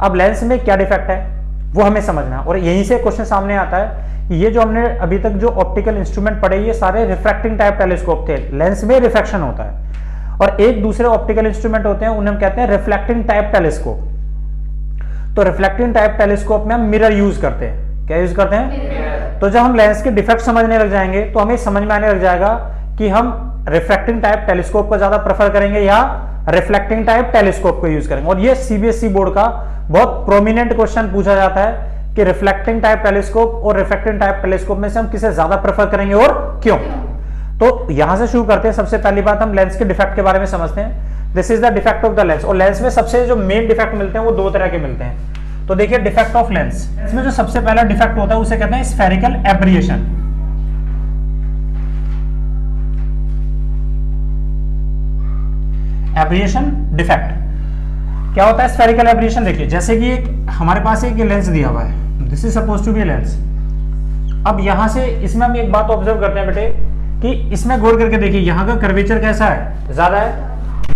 अब लेंस में क्या डिफेक्ट है वो हमें समझना है, और यहीं से क्वेश्चन सामने आता है कि ये जो हमने अभी तक जो ऑप्टिकल इंस्ट्रूमेंट पढ़े ये सारे रिफ्रैक्टिंग टाइप टेलीस्कोप थे, लेंस में रिफ्रैक्शन होता है, और एक दूसरे ऑप्टिकल इंस्ट्रूमेंट होते हैं उन्हें हम कहते हैं रिफ्लेक्टिंग टाइप टेलीस्कोप। तो रिफ्लेक्टिंग टाइप टेलीस्कोप में हम मिरर यूज करते हैं। क्या यूज करते हैं? तो जब हम लेंस के डिफेक्ट समझने लग जाएंगे तो हमें समझ में आने लग जाएगा कि हम रिफ्रैक्टिंग टाइप टेलीस्कोप को ज्यादा प्रेफर करेंगे या रिफ्लेक्टिंग टाइप टेलीस्कोप को यूज करेंगे। और ये सीबीएसई बोर्ड का बहुत प्रोमिनेंट क्वेश्चन पूछा जाता है कि रिफ्लेक्टिंग टाइप टेलीस्कोप और रिफ्रैक्टिंग टाइप टेलीस्कोप में से हम किसे ज्यादा प्रेफर करेंगे और क्यों। तो यहां से शुरू करते हैं। सबसे पहली बात हम लेंस के डिफेक्ट के बारे में समझते हैं। This is the defect of the lens. और लेंस में सबसे जो मेन डिफेक्ट मिलते हैं वो दो तरह के मिलते हैं। तो देखिए डिफेक्ट ऑफ लेंस, इसमें जो सबसे पहला डिफेक्ट होता है उसे कहते हैं स्फेरिकल एब्रिएशन। एब्रिएशन डिफेक्ट क्या होता है? स्फेरिकल एब्रिएशन देखिए, जैसे कि एक हमारे पास एक लेंस दिया हुआ है, this is suppose to be lens. अब यहां से इसमें हम एक बात ऑब्जर्व करते हैं बेटे कि इसमें गौर करके देखिए यहां का कर्वेचर कैसा है? ज्यादा है।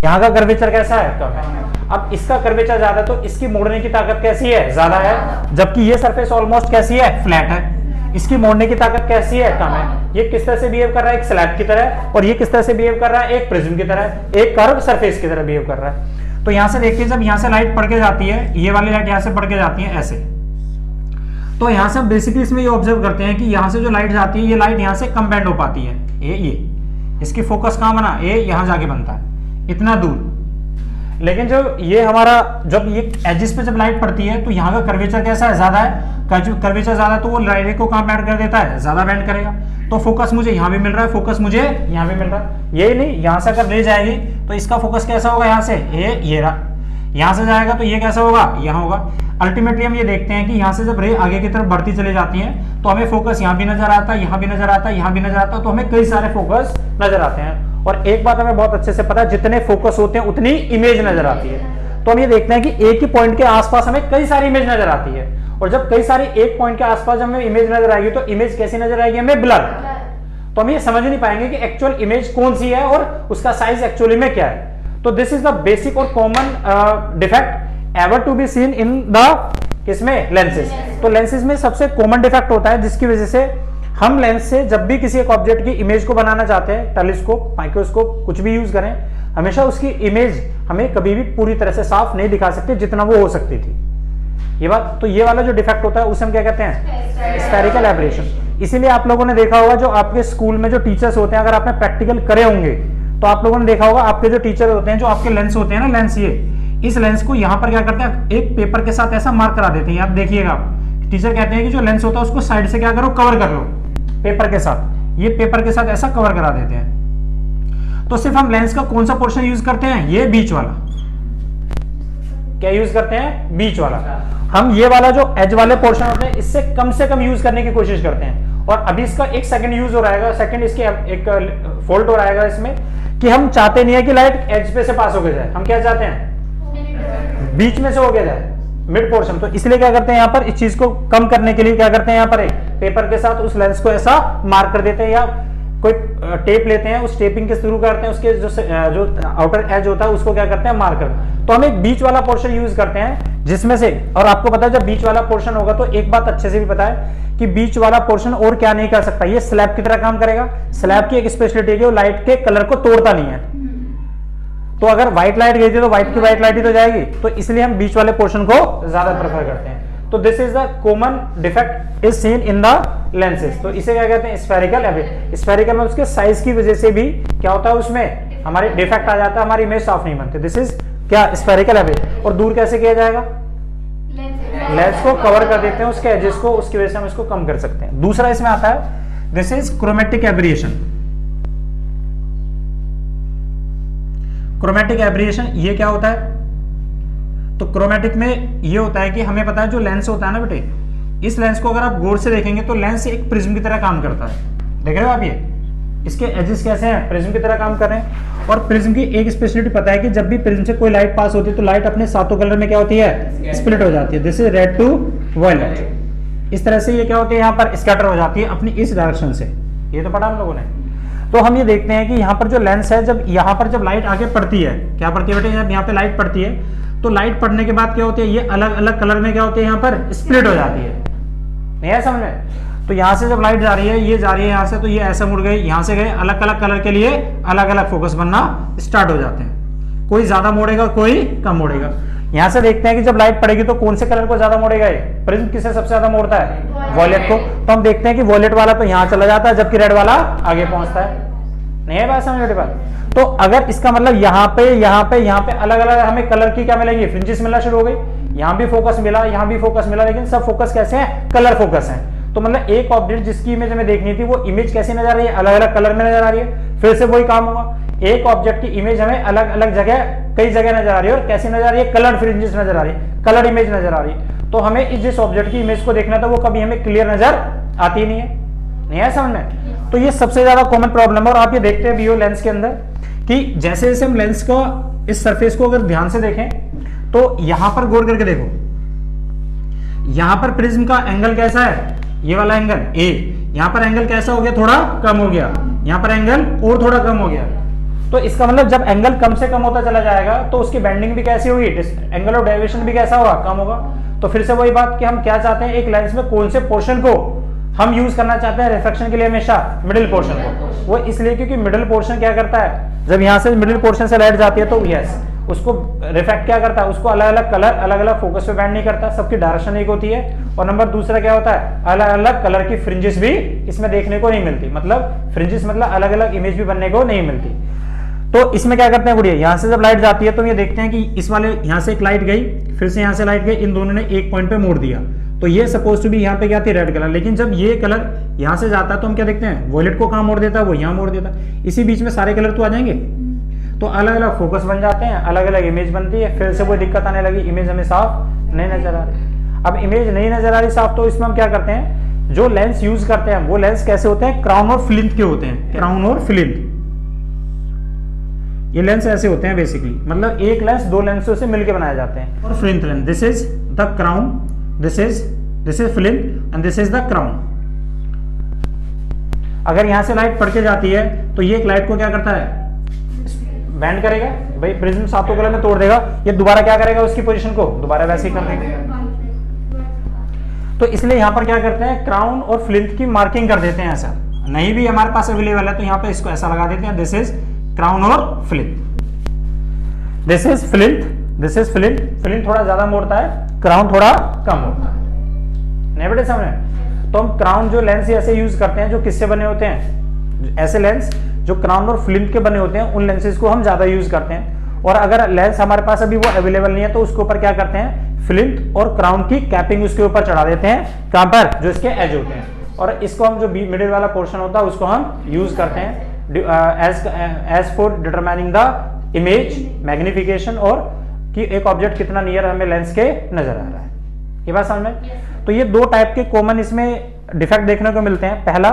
यहां का कर्वेचर कैसा है? कम है। अब इसका कर्वेचर ज्यादा है तो इसकी मोड़ने की ताकत कैसी है? ज्यादा है। जबकि ये सरफेस ऑलमोस्ट कैसी है? फ्लैट है। इसकी मोड़ने की ताकत कैसी है? कम है। ये किस तरह से बिहेव कर रहा है? एक स्लैब की तरह। और ये किस तरह से बिहेव कर रहा है? एक प्रिज्म की तरह, एक कर्व सरफेस की तरह बिहेव कर रहा है। तो यहां से देखिए जब यहां से लाइट पड़ के जाती है, ये वाली लाइट यहां से पड़ के जाती है ऐसे, तो यहां से बेसिकली इसमें ये ऑब्जर्व करते हैं कि यहां से जो लाइट जाती है ये लाइट यहां से कम बैंड हो पाती है। ये इसकी फोकस कहां बना? ये यहां जाके बनता है इतना दूर। लेकिन जो ये हमारा जब ये एजिस पे जब लाइट पड़ती है तो यहाँ का कर्वेचर कैसा है? ज्यादा है। कर्वेचर ज्यादा तो वो लाइट को कहाँ बैंड कर देता है? ज्यादा बैंड करेगा। तो फोकस मुझे यहाँ भी मिल रहा है, फोकस मुझे यहाँ भी मिल रहा है। यही नहीं, यहाँ से अगर ले जाएगी तो इसका फोकस कैसा होगा? यहाँ से ये रहा। यहाँ से जाएगा तो ये कैसा होगा? यहाँ होगा। अल्टीमेटली हम ये देखते हैं कि यहाँ से जब रे आगे की तरफ बढ़ती चली जाती है तो हमें फोकस यहाँ भी नजर आता है, यहाँ भी नजर आता है, यहाँ भी नजर आता है। तो हमें कई सारे फोकस नजर आते हैं। और एक बात हमें बहुत अच्छे से पता है, जितने फोकस होते हैं उतनी इमेज नजर आती है। तो हम ये देखते हैं कि एक ही पॉइंट के आसपास हमें कई सारी इमेज नजर आती है। और जब कई सारी एक पॉइंट के आसपास हमें इमेज नजर आएगी तो इमेज कैसी नजर आएगी? हमें ब्लर। तो हम ये समझ नहीं पाएंगे कि एक्चुअल इमेज कौन सी है और उसका साइज एक्चुअली में क्या है। तो दिस इज द बेसिक और common defect ever to be seen in the किसमें? लेंसेज। तो लेंसेज में सबसे कॉमन डिफेक्ट होता है जिसकी वजह से हम लेंस से जब भी किसी एक ऑब्जेक्ट की इमेज को बनाना चाहते हैं, टेलीस्कोप, माइक्रोस्कोप कुछ भी यूज करें, हमेशा उसकी इमेज हमें कभी भी पूरी तरह से साफ नहीं दिखा सकते जितना वो हो सकती थी। ये बात, तो ये वाला जो डिफेक्ट होता है उसे हम क्या कहते हैं? Spherical aberration. इसीलिए आप लोगों ने देखा होगा जो आपके स्कूल में जो टीचर्स होते हैं, अगर आपने प्रैक्टिकल करे होंगे तो आप लोगों ने देखा होगा आपके जो टीचर होते हैं, जो आपके लेंस होते हैं ना, लेंस ये इस लेंस को यहाँ पर क्या करते हैं? एक पेपर के साथ ऐसा मार्क करा देते हैं। आप देखिएगा टीचर कहते हैं कि जो लेंस होता है उसको साइड से क्या करो? कवर कर लो पेपर के साथ। ये पेपर के साथ ऐसा कवर करा देते हैं। तो सिर्फ हम लेंस का कौन सा पोर्शन यूज करते हैं? ये बीच वाला। क्या यूज करते हैं? बीच वाला। हम ये वाला जो एज वाले पोर्शन होते हैं इससे कम से कम यूज करने की कोशिश करते हैं। और अभी इसका एक सेकंड यूज हो रहेगा, सेकंड इसके एक फॉल्ट हो रहेगा इसमें कि हम चाहते नहीं है कि लाइट एज पे से पास होके जाए। हम क्या चाहते हैं? बीच में से होके जाए, मिड पोर्शन। तो इसलिए क्या करते हैं यहाँ पर इस चीज को कम करने के लिए क्या करते हैं? यहाँ पर एक पेपर के साथ उस लेंस को ऐसा मार्क कर देते हैं, या कोई टेप लेते हैं, उस टेपिंग के शुरू करते हैं, उसके जो आउटर एज होता है उसको क्या करते हैं? मार्क करते हैं। तो हम एक बीच वाला पोर्शन यूज करते हैं जिसमें से, और आपको पता है जब बीच वाला पोर्शन होगा तो एक बात अच्छे से भी पता है कि बीच वाला पोर्शन और क्या नहीं कर सकता? ये स्लैब की तरह काम करेगा। स्लैब की एक स्पेशलिटी है कि वो लाइट के कलर को तोड़ता नहीं है। तो अगर व्हाइट लाइट गई थी तो व्हाइट की व्हाइट लाइट ही तो जाएगी। तो इसलिए हम बीच वाले पोर्शन को ज्यादा प्रेफर करते हैं। तो this is the common defect is seen in the lenses. तो इसे क्या कहते हैं? Spherical abrasion. स्फेरिकल में उसके साइज की वजह से भी क्या होता है? उसमें हमारे डिफेक्ट आ जाता है, हमारी इमेज साफ नहीं बनती। दिस इज क्या? Spherical aberration. और दूर कैसे किया जाएगा? लेंस को कवर कर देते हैं उसके एजेस को, उसकी वजह से हम इसको कम कर सकते हैं। दूसरा इसमें आता है दिस इज क्रोमेटिक एब्रिएशन। क्रोमेटिक एब्रिएशन ये क्या होता है? तो क्रोमेटिक में ये होता है कि हमें पता है जो लेंस होता है ना बेटे, इस लेंस को अगर आप गौर से देखेंगे तो लेंस एक प्रिज्म की तरह काम करता है। देख रहे हो आप? ये इसके एजेस कैसे हैं? प्रिज्म की तरह काम कर रहे हैं। और प्रिज्म की एक स्पेशलिटी पता है कि जब भी प्रिज्म से कोई लाइट पास होती है तो लाइट अपने सातों कलर में क्या होती है? स्प्लिट हो जाती है। This is red to violet. इस तरह से ये क्या होती है? यहाँ पर स्कैटर हो जाती है अपनी इस डायरेक्शन से। ये तो पढ़ा हम लोगों ने। तो हम ये देखते हैं कि यहाँ पर जो लेंस है, जब यहाँ पर जब लाइट आगे पड़ती है, क्या पड़ती है बेटे? जब यहाँ पे लाइट पड़ती है तो लाइट पड़ने के बाद क्या होती है, ये अलग अलग कलर में क्या होती है, यहाँ पर स्प्लिट हो जाती है। नहीं है समझ में? तो यहाँ से जब लाइट जा रही है, ये जा रही है यहाँ से, तो ये ऐसे मुड़ गई, यहाँ से गए, अलग अलग कलर के लिए अलग अलग फोकस बनना स्टार्ट हो जाते हैं। कोई ज्यादा मोड़ेगा, कोई कम मोड़ेगा। यहाँ से देखते हैं कि जब लाइट पड़ेगी तो कौन से कलर को ज्यादा मोड़ेगा, ये प्रिज्म किसे सबसे ज्यादा मोड़ता है, वॉयलेट को। तो हम देखते हैं कि वॉयलेट वाला तो यहाँ चला जाता है, जबकि रेड वाला आगे पहुंचता है। नहीं है बात समझ में बात? तो अगर इसका मतलब यहाँ पे यहाँ पे यहाँ पे अलग अलग हमें कलर की क्या मिलेगी, फ्रिंजेस मिलना शुरू हो गई। यहाँ भी फोकस मिला, यहाँ भी फोकस मिला, लेकिन सब फोकस कैसे हैं, कलर फोकस है। तो मतलब एक ऑब्जेक्ट जिसकी इमेज हमें देखनी थी, वो इमेज कैसी नजर आ रही है, अलग अलग कलर में नजर आ रही है। फिर से वही काम होगा, एक ऑब्जेक्ट की इमेज हमें अलग अलग जगह, कई जगह नजर आ रही है, और कैसी नजर आ रही है, कलर फ्रिंजेस नजर आ रही है, कलर इमेज नजर आ रही है। तो हमें इस जिस ऑब्जेक्ट की इमेज को देखना था, वो कभी हमें क्लियर नजर आती ही नहीं है। नहीं है समझ में? तो ये सबसे ज्यादा कॉमन प्रॉब्लम है। और आप ये देखते हैं बीओ लेंस के अंदर कि जैसे जैसे हम लेंस को, इस सरफेस को अगर ध्यान से देखें, तो यहां पर गौर करके देखो, यहां पर प्रिज्म का एंगल कैसा है, ये वाला एंगल ए, यहां पर एंगल कैसा हो गया, थोड़ा कम हो गया, यहां पर एंगल और थोड़ा कम हो गया। तो इसका मतलब जब एंगल कम से कम होता चला जाएगा, तो उसकी बेंडिंग भी कैसी होगी, एंगल ऑफ डेविएशन भी कैसा होगा, कम होगा। तो फिर से वही बात कि हम क्या चाहते हैं, एक लेंस में कौन से पोर्शन को हम यूज करना चाहते हैं रिफ्लेक्शन के लिए, हमेशा मिडिल पोर्शन को। वो इसलिए क्योंकि मिडिल पोर्शन क्या करता है, जब यहां से मिडिल पोर्शन से लाइट जाती है, तो यस उसको रिफ्लेक्ट क्या करता है, उसको अलग अलग कलर अलग अलग फोकस पे बैंड नहीं करता, सबकी डायरेक्शन एक होती है। और नंबर दूसरा क्या होता है, अलग अलग कलर की फ्रिंजेस भी इसमें देखने को नहीं मिलती, मतलब फ्रिंजेस मतलब अलग अलग इमेज भी बनने को नहीं मिलती। तो इसमें क्या करते हैं गुड़िया, यहां से जब लाइट जाती है, तो ये देखते हैं कि इस वाले यहां से एक लाइट गई, फिर से यहां से लाइट गई, इन दोनों ने एक पॉइंट पे मोड़ दिया। तो ये सपोज टू बी यहाँ पे क्या थी, रेड कलर। लेकिन जब ये कलर यहां से जाता है, तो हम क्या देखते हैं, वॉयलेट को कहां मोड़ देता है, वो यहां मोड़ देता है। इसी बीच में सारे कलर तो आ जाएंगे, तो अलग अलग फोकस बन जाते हैं, अलग अलग इमेज बनती है। फिर से कोई दिक्कत आने लगी, इमेज हमें साफ नहीं नजर आ रही। अब इमेज नहीं नजर आ रही साफ, तो इसमें हम क्या करते हैं, जो लेंस यूज करते हैं, वो लेंस कैसे होते हैं, क्राउन और फ्लिंट के होते हैं। क्राउन और फ्लिंट, ये लेंस ऐसे होते हैं बेसिकली, मतलब एक लेंस दो लेंसों से मिलकर बनाए जाते हैं। और flint lens, this is the crown, this is flint and this is the crown. अगर यहां से लाइट पड़ के जाती है, तो ये एक लाइट को क्या करता है, बैंड करेगा, भाई प्रिज्म सातों कलर में तोड़ देगा, ये दोबारा क्या करेगा, उसकी पोजीशन को दोबारा वैसे ही कर देगा। तो इसलिए यहां पर क्या करते हैं, क्राउन और फ्लिंट की मार्किंग कर देते हैं। ऐसा नहीं भी हमारे पास अवेलेबल है, तो यहां पे इसको ऐसा लगा देते हैं, दिस इज क्राउन और flint, this is flint, this is flint. Flint थोड़ा ज्यादा मोड़ता है, क्राउन थोड़ा कम मोड़ता है। नहीं बेटे समझ? तो हम क्राउन जो लेंस ऐसे यूज करते हैं, जो किससे बने होते हैं, ऐसे लेंस जो क्राउन और फ्लिंट के बने होते हैं, उन लेंसेज को हम ज्यादा यूज करते हैं। और अगर लेंस हमारे पास अभी वो अवेलेबल नहीं है, तो उसके ऊपर क्या करते हैं, फ्लिंट और क्राउन की कैपिंग उसके ऊपर चढ़ा देते हैं। कहां पर, जो इसके एज होते हैं। और इसको हम जो मिडिल वाला पोर्शन होता है, उसको हम यूज करते हैं as for determining the image magnification, और कि एक ऑब्जेक्ट कितना नियर हमें लेंस के नजर आ रहा है। ये बात समझ में? तो ये दो टाइप के कॉमन इसमें डिफेक्ट देखने को मिलते हैं। पहला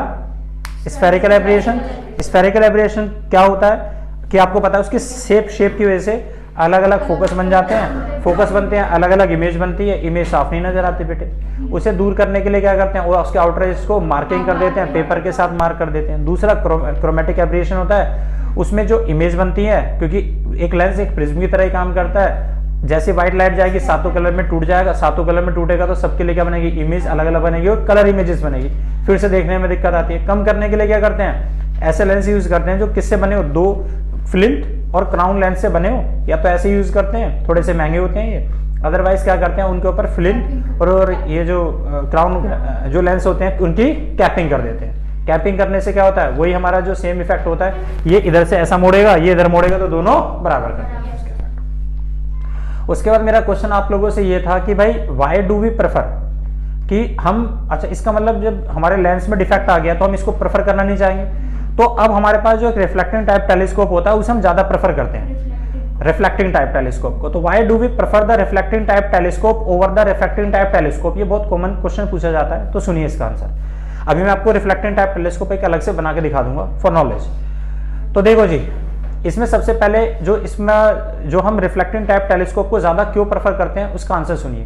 स्फेरिकल एब्रेशन। स्फेरिकल एब्रेशन क्या होता है कि आपको पता है, उसकी शेप की वजह से अलग अलग फोकस बन जाते हैं, फोकस बनते हैं, अलग अलग इमेज बनती है, इमेज साफ नहीं नजर आती बेटे। उसे दूर करने के लिए क्या करते हैं, उसके आउटर एज को मार्किंग कर देते हैं, पेपर के साथ मार्क कर देते हैं। दूसरा क्रोमेटिक एब्रेशन होता है, उसमें जो इमेज बनती है, क्योंकि एक लेंस एक प्रिज्म की तरह ही काम करता है। जैसे व्हाइट लाइट जाएगी, सातों कलर में टूट जाएगा, सातों कलर में टूटेगा, तो सबके लिए क्या बनेगी, इमेज अलग अलग बनेगी और कलर इमेजेस बनेगी, फिर से देखने में दिक्कत आती है। कम करने के लिए क्या करते हैं, ऐसे लेंस यूज करते हैं जो किससे बने हो, दो फ्लिंट और क्राउन लेंस से बने हो, या तो ऐसे यूज करते हैं, थोड़े से महंगे होते हैं ये। अदरवाइज क्या करते हैं, उनके ऊपर फ्लिंट और ये जो क्राउन जो लेंस होते हैं, उनकी कैपिंग कर देते हैं। कैपिंग करने से क्या होता है, वही हमारा जो सेम इफेक्ट होता है, ये इधर से ऐसा मोड़ेगा, ये इधर मोड़ेगा, तो दोनों बराबर कर देंगे। उसके बाद मेरा क्वेश्चन आप लोगों से ये था कि भाई व्हाई डू वी प्रेफर, कि हम, अच्छा इसका मतलब जब हमारे लेंस में डिफेक्ट आ गया तो हम इसको प्रेफर करना नहीं चाहेंगे। तो अब हमारे पास जो एक रिफ्लेक्टिंग टाइप टेलीस्कोप होता है, उसे हम ज्यादा प्रेफर करते हैं, रिफ्लेक्टिंग टाइप टेलीस्कोप को। तो why do we prefer the reflecting type telescope over the refracting type telescope, ये बहुत कॉमन क्वेश्चन पूछा जाता है। तो सुनिए इसका आंसर। अभी मैं आपको रिफ्लेक्टिंग टाइप टेलीस्कोप एक अलग से बना के दिखा दूंगा फॉर नॉलेज। तो देखो जी, इसमें सबसे पहले जो हम रिफ्लेक्टिंग टाइप टेलीस्कोप को ज्यादा क्यों प्रेफर करते हैं, उसका आंसर सुनिए।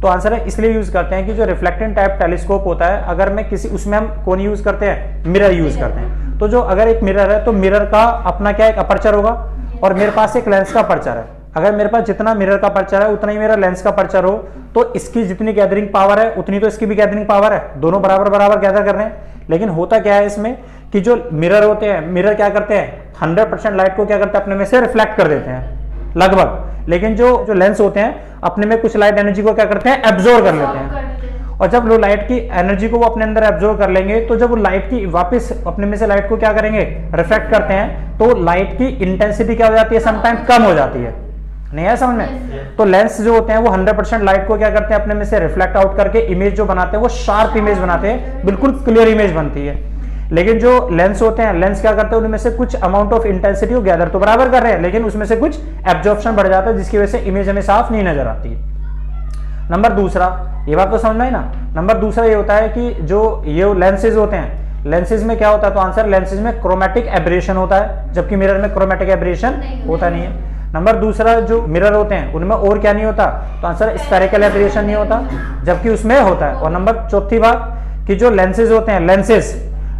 तो आंसर है, इसलिए यूज करते हैं कि जो रिफ्लेक्टिंग टाइप टेलीस्कोप होता है, अगर मैं उसमें हम कौन यूज करते हैं, मिरर यूज करते हैं। तो जो अगर एक मिरर है, तो मिरर का अपना क्या एक अपर्चर होगा, और मेरे पास एक लेंस का अपर्चर है। अगर मेरे पास जितना मिरर का अपर्चर है उतना ही मेरा लेंस का अपर्चर हो, तो इसकी जितनी गैदरिंग पावर है उतनी तो इसकी भी गैदरिंग पावर है, दोनों बराबर बराबर गैदर कर रहे हैं। लेकिन होता क्या है इसमें कि जो मिरर होते हैं, मिरर क्या करते हैं, 100% लाइट को क्या करते हैं, अपने में से रिफ्लेक्ट कर देते हैं लगभग। लेकिन जो लेंस होते हैं अपने में कुछ लाइट एनर्जी को क्या करते हैं, एब्जॉर्ब कर लेते हैं। और जब वो लाइट की एनर्जी को वो अपने अंदर एब्जॉर्ब कर लेंगे, तो जब वो लाइट की वापस अपने में से लाइट को क्या करेंगे, रिफ्लेक्ट करते हैं, तो लाइट की इंटेंसिटी क्या हो जाती है, समटाइम कम हो जाती है। नहीं है समझ में? तो लेंस जो होते हैं वो 100% लाइट को क्या करते हैं, अपने में से रिफ्लेक्ट आउट करके इमेज जो बनाते हैं वो शार्प इमेज बनाते हैं, बिल्कुल क्लियर इमेज बनती है। लेकिन जो लेंस होते हैं, लेंस क्या करते हैं, उनमें से कुछ अमाउंट ऑफ इंटेंसिटी को गैदर तो बराबर कर रहे हैं, लेकिन उसमें से कुछ एब्जॉर्प्शन बढ़ जाता है, जिसकी वजह से इमेज हमें साफ नहीं नजर आती है। नंबर दूसरा, ये बात तो समझ में आई ना। नंबर दूसरा ये होता है कि जो ये लेंसेज होते हैं, लेंसेज में क्या होता है, तो आंसर लेंसेज में क्रोमेटिक एब्रेशन होता है, जबकि मिरर में क्रोमेटिक एब्रेशन होता नहीं है। नंबर दूसरा, जो मिरर होते हैं उनमें और क्या नहीं होता, तो आंसर स्फेरिकल एब्रेशन नहीं होता, जबकि उसमें होता है। और नंबर चौथी बात कि जो लेंसेज होते हैं, लेंसेज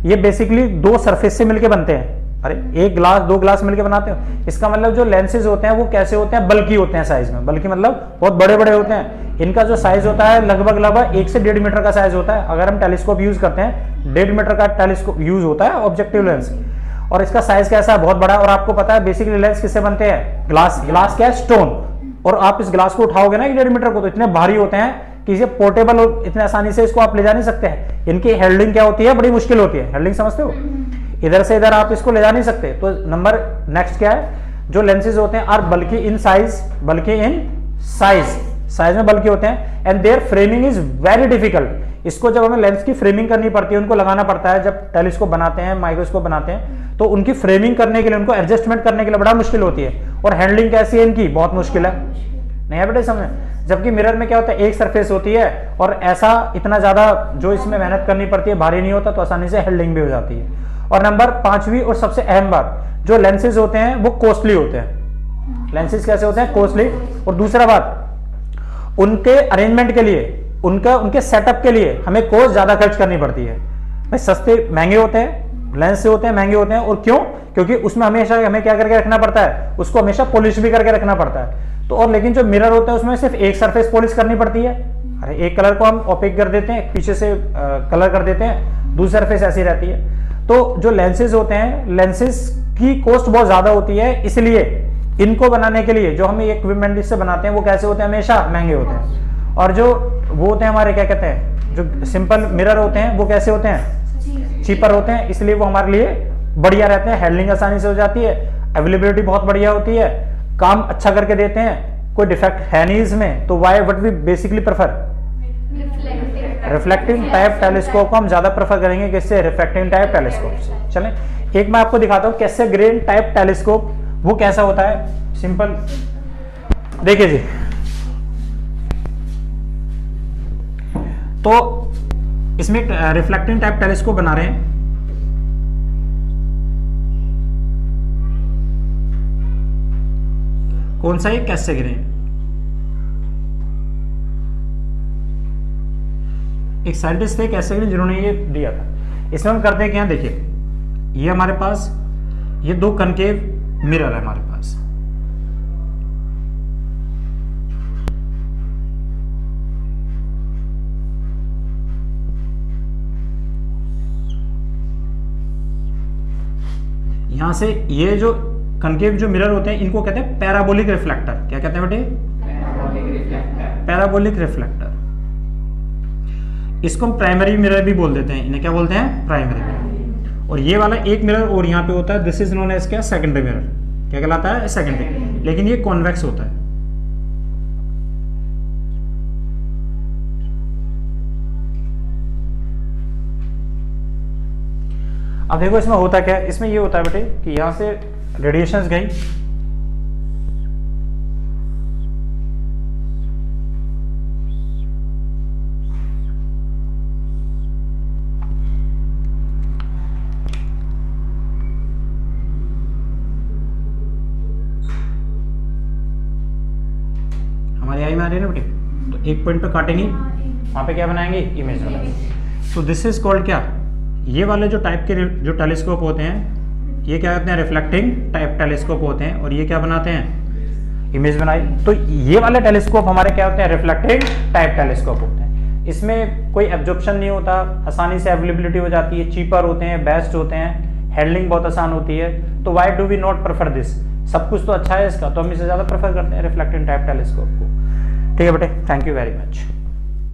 ये बेसिकली दो सरफेस से मिलकर बनते हैं। अरे एक ग्लास दो ग्लास मिलकर बनाते हो, इसका मतलब जो लेंसेज होते हैं वो कैसे होते हैं, बल्कि होते हैं साइज में, बल्कि मतलब बहुत बड़े बड़े होते हैं। इनका जो साइज होता है लगभग 1 से 1.5 मीटर का साइज होता है। अगर हम टेलीस्कोप यूज करते हैं, 1.5 मीटर का टेलीस्कोप यूज होता है ऑब्जेक्टिव लेंस, और इसका साइज कैसा है, बहुत बड़ा। और आपको पता है बेसिकली लेंस किससे बनते हैं, ग्लास। ग्लास क्या है, स्टोन। और आप इस ग्लास को उठाओगे ना 1.5 मीटर को, तो इतने भारी होते हैं कि ये पोर्टेबल और इतने आसानी से इसको आप ले जा नहीं सकते हैं। इनकी हेल्डिंग क्या होती है, बड़ी मुश्किल होती है। हेल्डिंग समझते हो, इधर से इधर आप इसको ले जा नहीं सकते। तो नंबर नेक्स्ट क्या है, जो लेंसेज होते हैं आर बल्कि इन साइज, बल्कि इन साइज में बल्कि होते हैं। And their framing is very difficult. इसको जब हमें लेंस की फ्रेमिंग करनी पड़ती है, उनको लगाना पड़ता है, जब टेलीस्कोप बनाते हैं, माइक्रोस्कोप बनाते हैं, तो उनकी फ्रेमिंग करने के लिए, उनको एडजस्टमेंट करने के लिए बड़ा मुश्किल होती है। और हैंडलिंग कैसी है इनकी, बहुत मुश्किल है। नहीं है बेटे समझ? जबकि मिरर में क्या होता है, एक सरफेस होती है, और ऐसा इतना ज्यादा जो इसमें मेहनत करनी पड़ती है, भारी नहीं होता, तो आसानी से हैंडलिंग भी हो जाती है। और नंबर पांचवी और सबसे अहम बात, जो लेंसेज होते हैं वो कॉस्टली होते हैं। लेंसेज कैसे होते हैं, कॉस्टली। और दूसरा बात, उनके अरेंजमेंट के लिए, उनके सेटअप के लिए हमें कॉस्ट ज्यादा खर्च करनी पड़ती है। भाई सस्ते महंगे होते हैं, लेंस से होते हैं महंगे होते हैं। और क्यों? क्योंकि उसमें हमेशा हमें क्या करके रखना पड़ता है, उसको हमेशा पॉलिश भी करके रखना पड़ता है। तो और लेकिन जो मिरर होता है उसमें सिर्फ एक सरफेस पॉलिश करनी पड़ती है। अरे एक कलर को हम ओपेक कर देते हैं, पीछे से कलर कर देते हैं, दूसरी सरफेस ऐसी रहती है। तो जो लेंसेज होते हैं, लेंसेज की कॉस्ट बहुत ज्यादा होती है, इसलिए इनको बनाने के लिए जो हम इक्विपमेंट इससे बनाते हैं वो कैसे होते हैं, हमेशा महंगे होते हैं। और जो वो होते हैं हमारे क्या कहते हैं, जो सिंपल मिरर होते हैं वो कैसे होते हैं, चीपर होते हैं, इसलिए वो हमारे लिए बढ़िया रहते हैं। हैंडलिंग आसानी से हो जाती है, अवेलेबिलिटी बहुत बढ़िया होती है, काम अच्छा करके देते हैं, कोई डिफेक्ट है नहीं इसमें। तो why what we basically prefer, reflecting type telescope को हम ज्यादा प्रेफर करेंगे किससे, रिफ्लेक्टिंग टाइप टेलीस्कोप से। चलें एक मैं आपको दिखाता हूं कैसे ग्रेन टाइप टेलीस्कोप वो कैसा होता है। सिंपल देखिए जी, तो इसमें रिफ्लेक्टिंग टाइप टेलीस्कोप बना रहे हैं। कौन सा, ये कैसे ग्रेन, एक साइंटिस्ट थे कैसे ग्रेन जिन्होंने ये दिया था। इसमें हम करते हैं क्या, देखिए ये हमारे पास ये दो कनकेव मिरर है हमारे पास। यहां से ये जो कनकेव जो मिरर होते हैं इनको कहते हैं पैराबोलिक रिफ्लेक्टर। क्या कहते हैं बेटे, पैराबोलिक रिफ्लेक्टर। इसको हम प्राइमरी मिरर भी बोल देते हैं, इन्हें क्या बोलते हैं, प्राइमरी मिरर। और ये वाला एक मिरर और यहाँ पे होता है, दिस इज नोन एज क्या, सेकेंडरी मिरर। क्या कहलाता है, सेकेंडरी। लेकिन ये कॉन्वेक्स होता है। अब देखो इसमें होता क्या है, इसमें ये होता है बेटे कि यहां से रेडिएशंस गई, हमारी आई में आ रही है ना बेटे, तो एक पॉइंट पे काटेंगे, वहां पे क्या बनाएंगे, इमेज बनाएंगे। तो दिस इज कॉल्ड क्या, ये वाले जो टाइप के जो टेलीस्कोप होते हैं ये क्या कहते हैं, रिफ्लेक्टिंग टाइप टेलीस्कोप होते हैं। और ये क्या बनाते हैं, इमेज बनाई। तो ये वाले टेलीस्कोप हमारे क्या होते हैं, रिफ्लेक्टिंग टाइप टेलीस्कोप होते हैं। इसमें कोई एब्जॉर्प्शन नहीं होता, आसानी से अवेलेबिलिटी हो जाती है, चीपर होते हैं, बेस्ट होते हैं, हैंडलिंग बहुत आसान होती है। तो why do we not prefer this, सब कुछ तो अच्छा है इसका, तो हम इसे ज़्यादा प्रेफर करते हैं रिफ्लेक्टिंग टाइप टेलीस्कोप को। ठीक है बेटे, थैंक यू वेरी मच।